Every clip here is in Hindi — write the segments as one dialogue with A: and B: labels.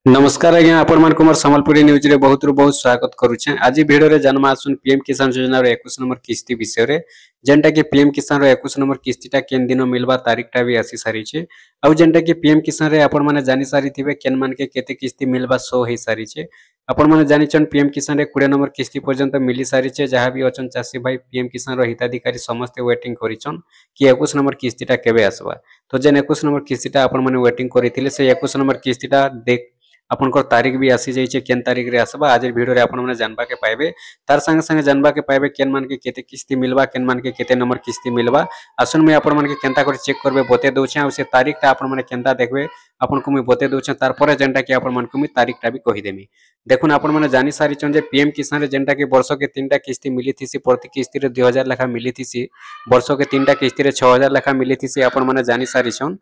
A: नमस्कार आज्ञा आपण मानक मोर संबलपुरी न्यूज रे बहुत बहुत स्वागत करूछे। आज वीडियो रे जन्म आसुन पीएम किसान योजना रे 21 नंबर किस्ती विषय रे जेंटा कि पीएम किसान रे 21 नंबर किस्तीटा केन दिन मिलबा तारीखटा भी आसी सारी छे। आ जेंटा कि पीएम किसान रे आपण माने जानि सारी थिबे केन मान के केते किस्ती मिलबा शो हे सारी छे। आपण माने जानि छन पीएम किसान रे 20 नंबर किस्ती पर्यंत मिली सारी छे। जहां भी अछन चासी भाई पीएम किसान रो हिताधिकारी समस्त वेटिंग करिछन कि 21 नंबर किस्तीटा केबे आसबा। तो जेन 21 नंबर किस्तीटा आपण माने वेटिंग करिथिले से 21 नंबर किस्तीटा देख आपनकर तारीख भी आसी जाइए केन तारीख रे आसबा। आज वीडियो रे आपण माने जानबा के पाइबे तार संगे संगे जानबा के पाइबे केन मान के केते किस्ती मिलबा केन मान के केते नंबर किस्ती मिलबा। आसन में आपण मान के केनता कर चेक करबे बते दोछे आ से तारीखटा आपण माने केनता देखबे आपण को मैं बते दोछे तार परे जेंटा कि आपण मान को मैं तारीखटा भी कहि देमी। देखुन आपण माने जानि सारी छन जे पीएम किसान रे जेंटा कि वर्ष के 3टा किस्ती मिली थीसी प्रति किस्ती रे 2000 लेखा मिली थीसी वर्ष के 3टा किस्ती रे 6000 लेखा मिली थीसी आपण माने जानि सारी छन।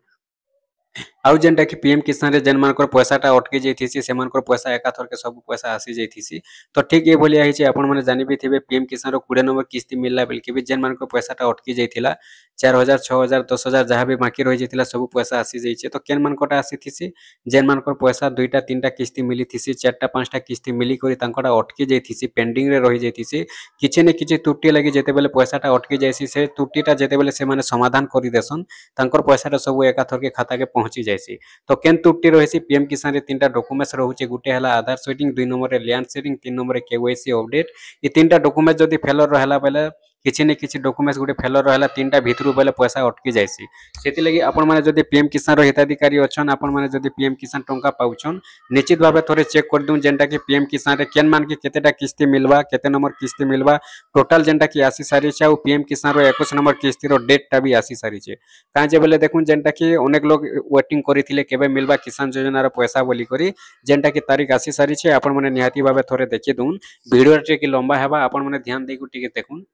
A: आउ जेनटा कि पीएम किसान रे जेन मानकर पैसाटा अटकी जाइथिसी से मानकर पैसा एकाथर के सब पैसा आसी जाइथिसी। तो ठीक ये भलिया हिचे आपण माने जानि भी थिबे पीएम किसान रो 20 नंबर किस्ती मिलला बेल के भी जेन मानकर पैसाटा अटकी जाइथिला 4000 6000 10000 जहां भी बाकी रहि जाइथिला सब पैसा आसी जाइछे। तो केन मानकटा आसी थिसी जेन मानकर पैसा 2टा 3टा किस्ती मिली थिसी 4टा 5टा किस्ती मिली करी तांकटा अटकी जाइथिसी पेंडिंग रे रहि जाइथिसी किछि ने किछि त्रुटि लागि जेते बेले पैसाटा अटकी जाइसी से त्रुटिटा जेते बेले से माने समाधान करि देसन तांकर पैसाटा सब एकाथर के खाता के पहुंची जाइसी। तो केन त्रुटि रहिसी पीएम किसान रे 3टा डॉक्यूमेंट्स रहुचे गुटे हला आधार सेटिंग 2 नंबर रे लैंड सेटिंग 3 नंबर रे केवाईसी अपडेट। ई 3टा डॉक्यूमेंट जदी फेलर रहला बेले किछि ने किछि डॉक्यूमेंट्स गुटे फेलर रहला 3टा भितरु बेले पैसा अटकी जाइसी। सेति लागि आपण माने जदी पीएम किसान रो हिताधिकारी अछन आपण माने जदी पीएम किसान टंका पाउछन निश्चित भाबे थोरे चेक कर दूं जेंटा कि पीएम किसान रे केन मान के केतेटा किस्ती मिलबा केते नंबर किस्ती मिलबा टोटल जेंटा कि आसी सारी छे। आ पीएम किसान रो 21 नंबर किस्ती रो डेटटा भी आसी सारी छे। काहे जे बेले देखुन जेंटा कि अनेक लोग वेटिंग करिथिले केबे मिलबा किसान योजना रो पैसा बोली करी जेंटा कि तारीख आसी सारी छे। आपण माने निहाती भाबे थोरे देखि दून वीडियो टे कि लंबा हेबा आपण माने ध्यान देकु टिके देखुन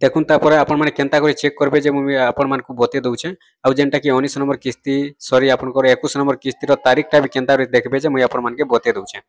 A: देखुन तापर आपण माने केनता करी चेक करबे जे मुई आपण मान को बते दउछे। आ जेंटा कि 19 नंबर किस्ती सॉरी आपण को 21 नंबर किस्ती रो तारीखटा भी केनता करी देखबे जे मुई आपण मान के बते दउछे।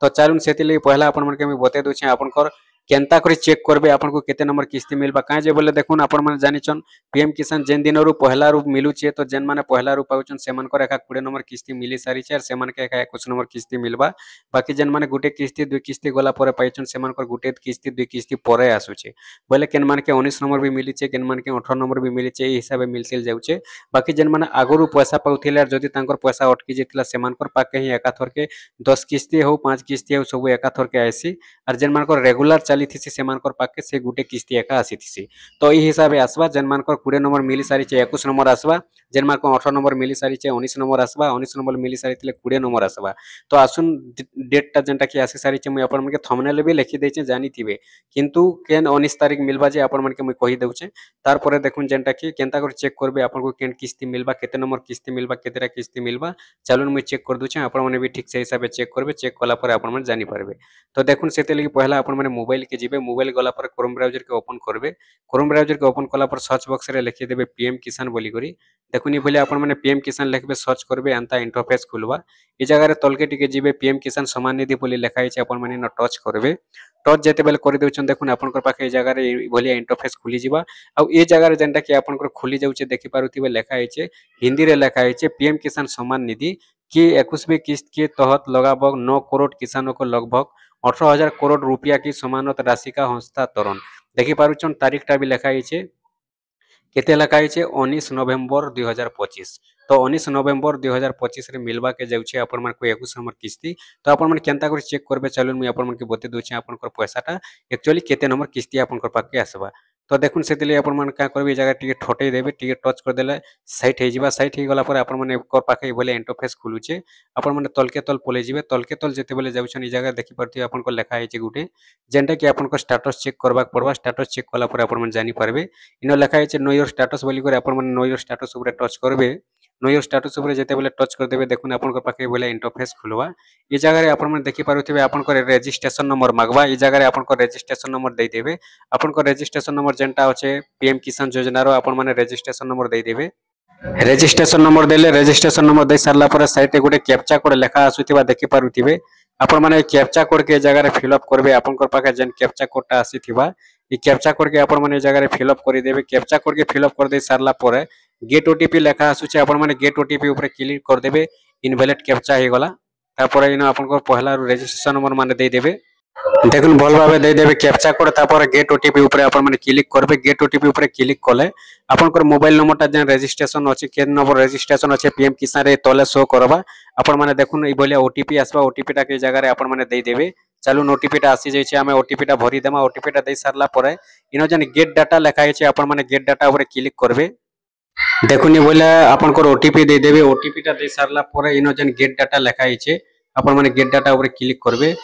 A: तो चालुन सेति लई पहला आपण मान के मुई बते दउछे आपण कर केनता करी चेक करबे आपण को केते नंबर किस्ती मिलबा। काहे जे बोले देखुन आपण माने जानिछन पीएम किसान जेन दिन रु पहला रु मिलुछे तो जेन माने पहला रु पाउछन से मानकर एका 20 नंबर किस्ती मिली सारी छे। से मान के एका 21 नंबर किस्ती मिलबा। बाकी जेन माने गुटे किस्ती दुई किस्ती गला परे पाइछन से मानकर गुटे किस्ती दुई किस्ती परे आसुछे। बोले केन मान के 19 नंबर भी मिलीछे केन मान के 18 नंबर भी मिलीछे ए हिसाबे मिलसिल जाउछे। बाकी जेन माने आगरु पैसा पाउथिले आर जदी तांकर पैसा अटकी जेतिला से मानकर पाके ही एकाथर के 10 किस्ती हो 5 किस्ती हो सब एकाथर के आसी। आर जेन मानकर रेगुलर चली थीसी से मानकर पाके से गुटे किस्ती एका आसी थीसी। तो ई हिसाबे आसबा जेन मानकर 20 नंबर मिली सारी छे 21 नंबर आसबा। जेन मानकर 18 नंबर मिली सारी छे 19 नंबर आसबा 19 नंबर मिली सारी थिले 20 नंबर आसबा। तो आसुन डेटटा जेनटा कि आसी सारी छे मुई आपण मानके थंबनेल भी लिखि देछे जानि थिबे किंतु केन 19 तारीख मिलबा जे आपण मानके मुई कहि दउछे। तार परे देखुन जेनटा कि केनता कर चेक करबे आपण को केन किस्ती मिलबा केते नंबर किस्ती मिलबा केतेटा किस्ती मिलबा। चालुन मुई चेक कर दुछे आपण माने भी ठीक से हिसाबे चेक करबे चेक कला परे आपण माने जानि पारबे। तो देखुन सेते लगी पहला आपण माने मोबाइल के जिबे मोबाइल गला पर क्रोम ब्राउज़र के ओपन करबे। क्रोम ब्राउज़र के ओपन कला पर सर्च बॉक्स रे लिखि देबे पीएम किसान बोली करी। देखुन ई भले आपण माने पीएम किसान लिखबे सर्च करबे एंता इंटरफेस खुलबा। ई जगह रे तलके टिके जिबे पीएम किसान सम्मान निधि बोली लिखा हिचे आपण माने न टच करबे। टच जेते बेले करि देउछन देखुन आपनकर पाखे ए जगह रे ई भलिया इंटरफेस खुली जिबा। आ ए जगह रे जेंटा कि आपनकर खुली जाउचे देखि पारुथिबे लेखा हिचे हिंदी रे लेखा हिचे पीएम किसान सम्मान निधि की 21वीं किस्त के तहत लगभग 9 करोड़ किसानों को लगभग 18,000 करोड़ रुपया की समानत राशि का हस्तांतरण। देखि पारुछन तारीखटा भी लेखा हिचे केते लेखा हिचे 19 नवेम्बर 2025। तो 19 नवेम्बर 2025 रे मिलबा के जाउछे आपण मन को 21 नंबर किस्ती। तो आपण मन केनता कर चेक करबे चलुन मुई आपण मन के बते दोछे आपनकर पैसाटा एक्चुअली केते नंबर किस्ती आपनकर पाके आसबा। तो देखुन सेतिले आपण मन का करबे ए जगह टिके ठोटै देबे टिके टच कर देले साइट हे जिबा। साइट हे गला पर आपण मन कर पाके बोले इंटरफेस खुलुचे। आपण मन तलके तल पले जिबे तलके तल जेते बेले जाउछन ई जगह देखि परथि आपण को लेखा हिचे गुटे जेंटा कि आपण को स्टेटस चेक करबा पड़बा। स्टेटस चेक कला पर आपण मन जानि पारबे इनो लेखा हिचे नो योर स्टेटस बोली करे आपण मन नो योर स्टेटस ऊपर टच करबे। नो योर स्टेटस ऊपर जेते बेले टच कर देबे देखुन आपण को पाके बोले इंटरफेस खुलबा। ई जगह रे आपण मन देखि पारुथिबे आपण को रजिस्ट्रेशन नंबर मागबा। ई जगह रे आपण को रजिस्ट्रेशन नंबर दे देबे। आपण को रजिस्ट्रेशन नंबर जेंटा होचे पीएम किसान योजना रो आपण माने रजिस्ट्रेशन नंबर दे देबे। रजिस्ट्रेशन नंबर देले रजिस्ट्रेशन नंबर दे सारला पर साइट गुटे कैप्चा कोड लेखा आसुथिबा देखि पारुथिबे। आपण माने कैप्चा कोड के जगह रे फिल अप करबे। आपण को पाके जेन कैप्चा कोडटा आसीथिबा ई कैप्चा कोड के आपण माने जगह रे फिल अप करि देबे। कैप्चा कोड के फिल अप कर दे सारला पर गेट ओटीपी लेखा आसुचे आपण माने गेट ओटीपी ऊपर क्लिक कर देबे। इनवैलिड कैप्चा हे गला। तापर इन आपन पहला रजिस्ट्रेशन नंबर माने दे देबे। देखुन भल भाव दे देबे कैप्चा कोड तापर गेट ओटीपी ऊपर अपन माने क्लिक करबे। गेट ओटीपी ऊपर क्लिक कले आपनकर मोबाइल नंबरटा जे रजिस्ट्रेशन अछि के नंबर रजिस्ट्रेशन अछि पीएम किसान रे तले शो करबा। अपन माने देखुन ई बोलिया ओटीपी आसबा। ओटीपी टा के जगह रे अपन माने दे देबे। चलू ओटीपी टा आसी जाय छै हमें ओटीपी टा भरी देमा। ओटीपी टा दे सारला परे इनो जन गेट डाटा लिखा छै अपन माने गेट डाटा ऊपर क्लिक करबे। देखुन बोले आपनकर ओटीपी दे देबे। ओटीपी टा दे सारला परे इनो जन गेट डाटा लिखा छै अपन माने गेट डाटा ऊपर क्लिक करबे।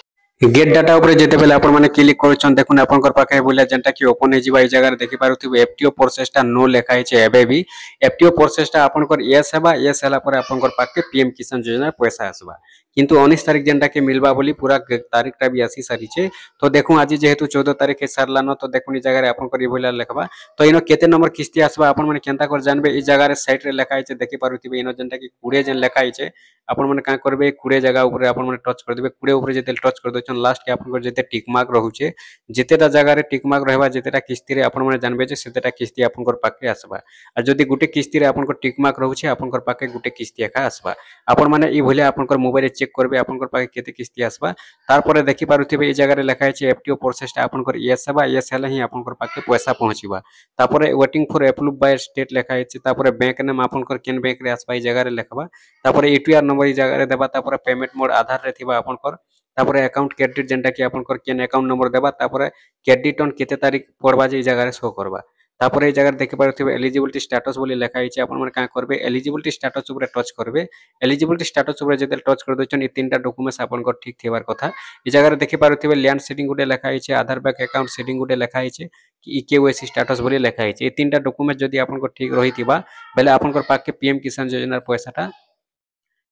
A: गेट डाटा ऊपर जेते बेले आपण माने क्लिक करछन देखुन आपनकर पाखे बोले जेंटा कि ओपन हे जिबा। ई जगह देखि पारुथिबे एफटीओ प्रोसेस टा नो लिखा छै एबे भी। एफटीओ प्रोसेस टा आपनकर यस हेबा। यस हला परे आपनकर पाखे पीएम किसान योजना पैसा आसबा। किंतु 19 तारीख जेंटा के मिलबा बोली पूरा तारीख टा भी आसी सारी छे। तो देखु आज जेहेतु 14 तारीख सारला न तो देखुन ई जगह रे आपनकर ई बोला लिखबा। तो इनो केते नंबर किस्ती आसबा आपण माने केनता कर जानबे। ई जगह रे साइड रे लिखा छै देखि पारुथिबे इनो जेंटा कि 20 जन लिखा छै। आपण माने का करबे 20 जगह ऊपर आपण माने टच कर देबे। 20 ऊपर जेते टच कर दोछन लास्ट के आपनकर जेते टिक मार्क रहउछे जेतेटा जगह रे टिक मार्क रहबा जेतेटा किस्ती रे आपण माने जानबे जे सेतेटा किस्ती आपनकर पाखे आसबा। आ जदि गुटे किस्ती रे आपनकर टिक मार्क रहउछे आपनकर पाखे गुटे किस्ती एका आसबा। आपण माने ई भले आपनकर मोबाइल रे चेक करबे आपनकर पाखे केते किस्ती आसबा। तार परे देखि पारुथिबे ई जगह रे लिखा छै एफटीओ प्रोसेस टा आपनकर यस हेबा। यस हेले ही आपनकर पाखे पैसा पहुंचीबा। तापरे waiting for approve by state लिखा छै। तापरे बैंक नेम आपनकर केन बैंक रे आसबा ई जगह रे लिखबा। तापरे यूटीआर नंबर ई जगह रे देबा। तापरे पेमेंट मोड आधार रे थिबा आपनकर। तापरे अकाउंट क्रेडिट जेंटा कि आपनकर केन अकाउंट नंबर देबा। तापरे क्रेडिट ऑन केते तारीख पड़बा जे ई जगह रे शो करबा। तापरे ई जगह देखि पारुथिबे एलिजिबिलिटी स्टेटस बोली लिखा छै। आपण माने का करबे एलिजिबिलिटी स्टेटस ऊपर टच करबे। एलिजिबिलिटी स्टेटस ऊपर जेते टच कर दोछन ई तीनटा डॉक्यूमेंट्स आपनकर ठीक थिबार कथा। ई जगह रे देखि पारुथिबे लैंड सेटिंग गुटे लिखा छै। आधार बैंक अकाउंट सेटिंग गुटे लिखा छै कि ईकेवाईसी स्टेटस बोली लिखा छै। ई तीनटा डॉक्यूमेंट जदि आपनकर ठीक रहिथिबा बेले आपनकर पाखे पीएम किसान योजना पैसाटा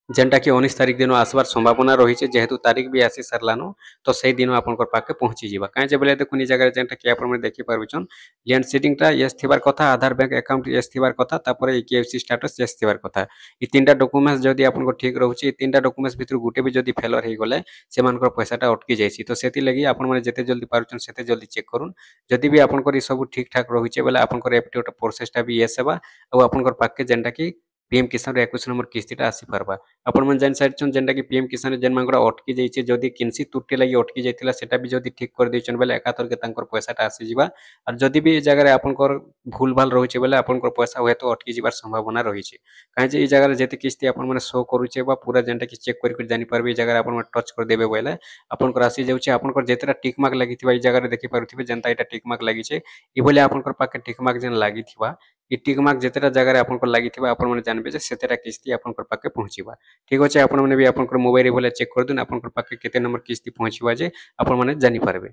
A: जेनटा कि 19 तारीख दिन आसबार संभावना रही है। जेहेतु तारीख भी आसी सारलान तो सही दिन आपनकर पाखे पहुंची जीवा। कहीं जे बोले देखुन ई जगह जेनटा कि आपण माने देखि पारुछन लैंड सेटिंगटा यस थिबार कथा। आधार बैंक अकाउंट यस थिबार कथा। तापरे ईकेवाईसी स्टेटस यस थिबार कथा। ई तीनटा डॉक्यूमेंट्स जदि आपनकर ठीक रहउछि ई तीनटा डॉक्यूमेंट्स भितर गुटे भी जदि फेलर हे गले सेमानकर पैसाटा अटकी जायछि। तो सेति लागि आपण माने जेते जल्दी पारुछन सेते जल्दी चेक करूँ। जदि भी आपनकर ई सब ठीक ठाक रहुछि बेले आपनकर एफटीओ प्रोसेसटा भी यस हेबा। आ आपनकर पाखे जेनटा कि पीएम किसान 21 नंबर किस्तीटा आसी पारबा। आपण मन जान सारिछन जेनटा कि पीएम किसान जेन मांगड़ा अटकी जाइछे जदि किनसी तुटी लागि अटकी जाइतिला सेटा भी जदि ठीक कर दैछन बेले एकातर के तांकर पैसाटा आसी जिबा। और जदि भी ए जगह रे आपनकर भूल भाल रहुछे बेले आपनकर पैसा होय तो अटकी जिबार संभावना रहिछे। काहे जे ए जगह रे जेते किस्ती आपण माने शो करूछे बा पूरा जेनटा कि चेक करि जानि पारबे। ए जगह रे आपण माने टच कर देबे बेले आपनकर आसी जाउछे। आपनकर जेतेटा टिक मार्क लागिथिबा ए जगह रे देखि पारुथिबे जेनता एटा टिक मार्क लागिछे ई बोले आपनकर पाखे टिक मार्क जेन लागिथिबा ई टिक मार्क जेतेटा जगह रे आपनकर लागिथिबा आपण माने जानबे जे सेतेटा किस्ती आपनकर पाखे पहुंचीबा। ठीक अछि आपण माने भी आपनकर मोबाइल रे बोले चेक कर दुन आपनकर पाखे केते नंबर किस्ती पहुंचीबा जे आपण माने जानि पारबे।